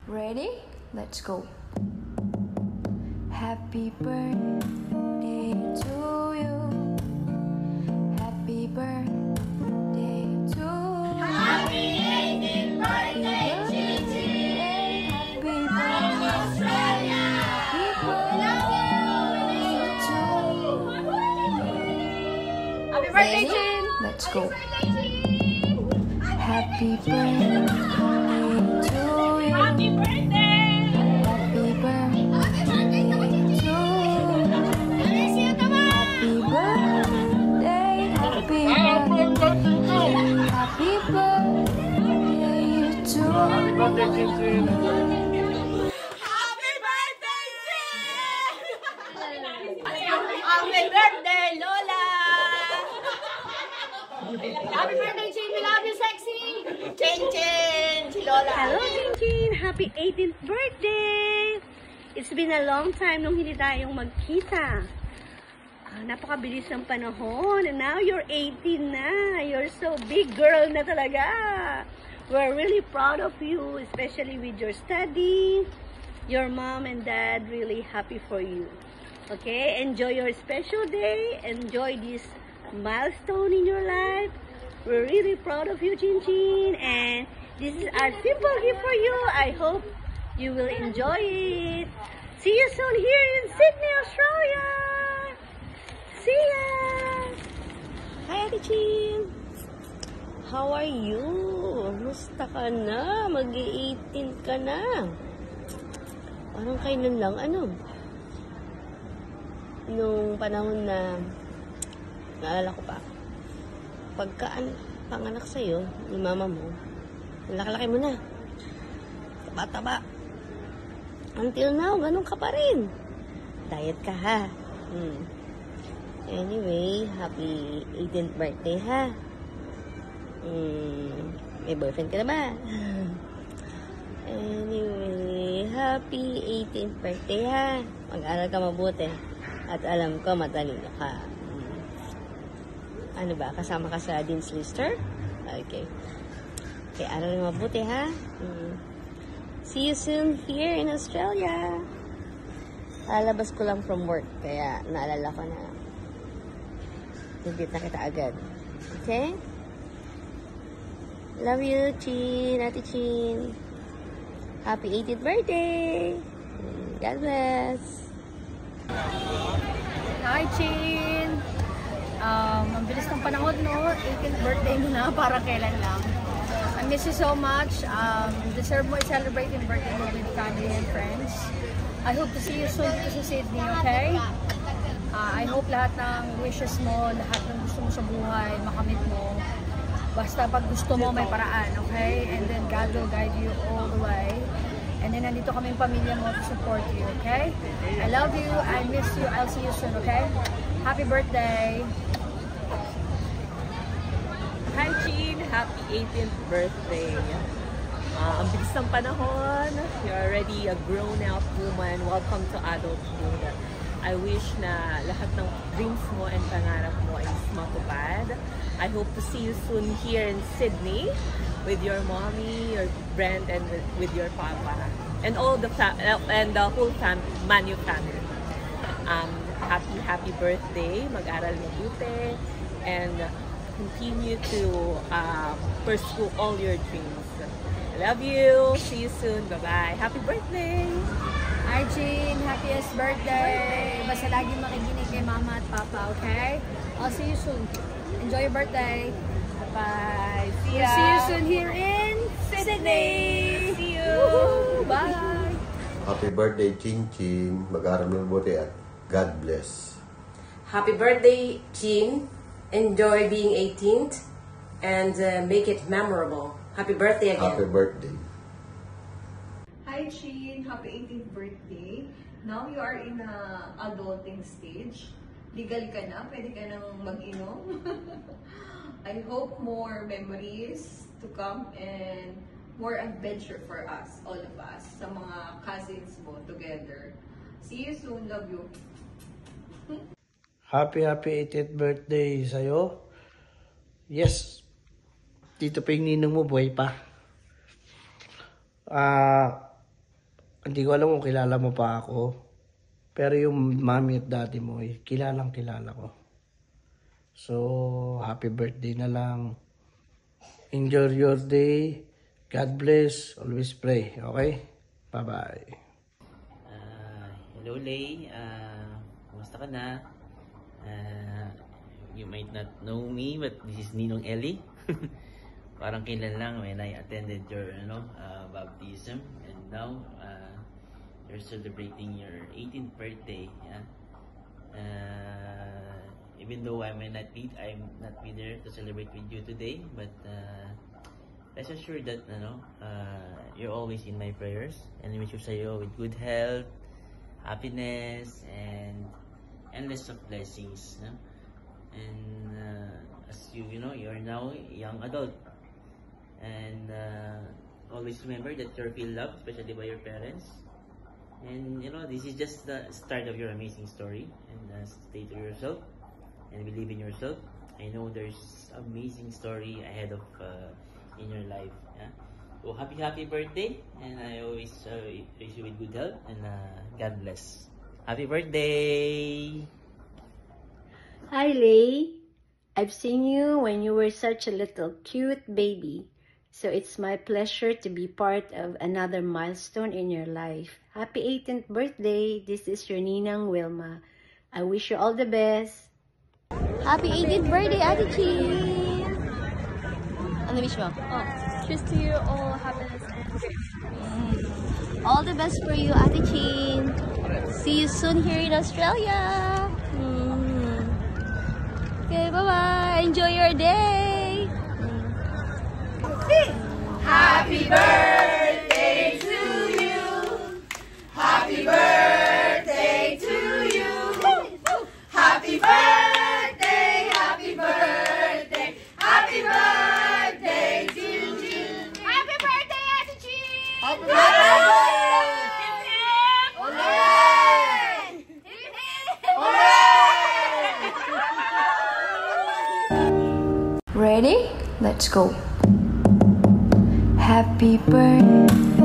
Ready? Let's go. Happy birthday to you. Happy birthday to you. Happy 18th birthday, Gigi! Happy From birthday. Australia! Happy birthday, Ready? Chin! Let's go. Happy Happy birthday to you. Happy birthday! Happy birthday to you. Happy birthday. Happy birthday. Happy birthday to you. Happy birthday, Chin! Happy birthday, Lola! Happy birthday, Chin! We love you, sexy! Chin Chin! Si Lola! Hello, Jinjin! Happy 18th birthday! It's been a long time nung hindi tayong magkita. Napakabilis ng panahon. And now you're 18 na. You're so big girl na talaga. We're really proud of you, especially with your study. Your mom and dad really happy for you. Okay? Enjoy your special day. Enjoy this milestone in your life. We're really proud of you, Jinjin. And this is our simple gift for you. I hope you will enjoy it. See you soon here in Sydney, Australia. See ya. Hi, Ate Chin. How are you? Musta ka na? Mag-18 ka na. Parang kailan lang, nung panahon na naalala ko pa, pagka panganak sa'yo, ni mama mo, laki-laki mo na. Taba-taba. Until now, ganun ka pa rin. Diet ka, ha? Anyway, happy 18th birthday, ha? May boyfriend ka na ba? Anyway, happy 18th birthday, ha? Mag-aral ka mabuti. At alam ko, matalino ka. Ano ba? Kasama ka sa Dean's Lister? Okay. Okay, aral mo mabuti, ha? See you soon here in Australia. Lalabas ko lang from work, kaya naalala ko na na kita agad. Okay? Love you, Chin, Ate Chin. Happy 18th birthday. God bless. Hi, Chin! Ang bilis ng panahon, no? 18th birthday mo na, para kailan lang. I miss you so much. Deserve mo i-celebrate yung birthday mo with family and friends. I hope to see you soon dito sa Sydney, okay? I hope lahat ng wishes mo, lahat ng gusto mo sa buhay, makamit mo. Basta pag gusto mo, may paraan, okay? And then God will guide you all the way. And then nandito kaming pamilya mo to support you, okay? I love you, I miss you, I'll see you soon, okay? Happy birthday! Hi, Chin! Happy 18th birthday! Ang bilis ng panahon. You're already a grown-out woman. Welcome to adulthood. I wish na lahat ng dreams mo and pangarap mo ay matupad. I hope to see you soon here in Sydney with your mommy, your Brent, and with your papa. And all the whole Manu family. Happy birthday. Mag-aral mabuti. And continue to pursue all your dreams. I love you. See you soon. Bye-bye. Happy birthday! Hi, Jean! Happiest birthday! Basta laging makikinig kay mama at papa, okay? I'll see you soon. Enjoy your birthday! Bye! See ya! See you soon here in Sydney! See you! Woohoo! Bye! Happy birthday, Chin Chin. Mag-aral mo mabuti at God bless. Happy birthday, Chin. Enjoy being 18th and make it memorable. Happy birthday again. Happy birthday. Hi, Chin. Happy 18th birthday. Now you are in a adulting stage. Legal ka na. Pwede ka nang mag-inom. I hope more memories to come and more adventure for us, all of us, sa mga cousins mo together. See you soon. Love you. Happy 18th birthday sa'yo. Yes. Dito pa yung ninong mo, buhay pa. hindi ko alam kung kilala mo pa ako. Pero yung mami at daddy mo, kilalang kilala ko. So, happy birthday na lang. Enjoy your day. God bless. Always pray. Okay? Bye-bye. Hello, Lay. Kumusta ka na? You might not know me, but this is Ninong Ellie. Parang kailan lang when I attended your baptism, and now you're celebrating your 18th birthday. Yeah? Even though I'm not be there to celebrate with you today, but rest assured that you're always in my prayers, and I wish you sa'yo with good health, happiness, and endless of blessings. No? And as you're now a young adult, and always remember that you're feel loved, especially by your parents. And this is just the start of your amazing story. And stay to yourself and believe in yourself. I know there's amazing story ahead of in your life. Yeah? So happy birthday, and I always wish you with good health, and God bless. Happy birthday! Hi, Lay. I've seen you when you were such a little cute baby. So it's my pleasure to be part of another milestone in your life. Happy 18th birthday. This is your Ninang Wilma. I wish you all the best. Happy 18th birthday, Ate Chin! Ano wish mo? Cheers to you, all happiness and All the best for you, Ate Chin! See you soon here in Australia! Okay, bye-bye! Enjoy your day! Happy birthday to you. Happy birthday to you. Happy birthday, happy birthday, happy birthday to you. Happy birthday, Ate Chin. Happy birthday. Ready? Let's go! Happy birthday